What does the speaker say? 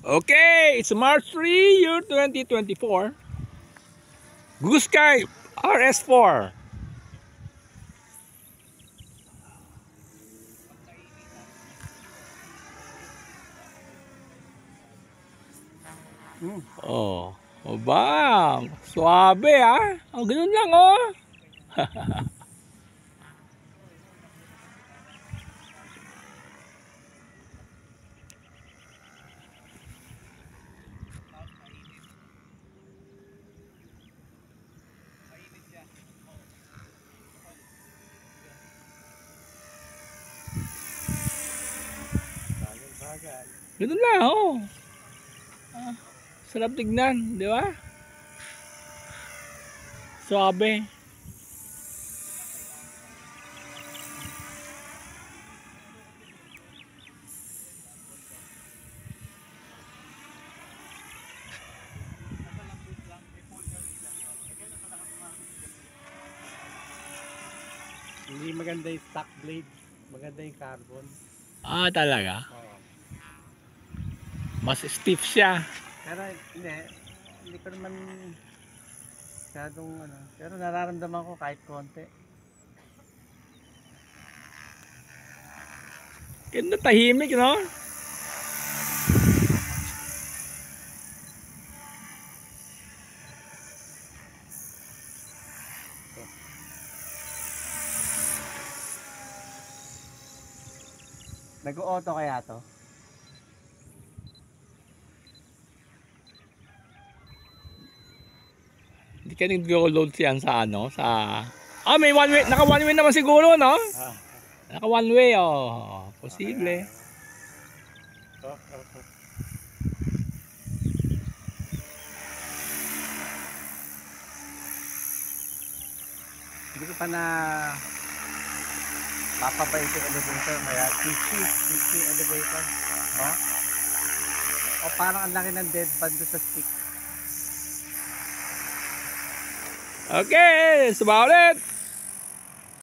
Okay, it's March 3, year 2024. Blue Sky RS4. Oh, oh bang. Suabe ah. Oh, ganun lang oh. Ganun lang oh. Sarap tignan, di ba? Suabe. Hindi maganda yung stock blade, maganda yung carbon. Ah, talaga? Oo. Mas stiff siya. Pero hindi ko naman masyadong pero nararamdaman ko kahit konti. Ganda, tahimik, no? Nag-auto kaya to? Hindi ka nag-load siyan sa ano? Sa... Ah, may one way. Naka one way naman siguro, no? Ah. Naka one way, oh. Posible. Oh. Hindi ko pa na papabait yung elevator, maya PC elevator. Oh? O parang ang laki ng dead band sa stick. Okay, subalit.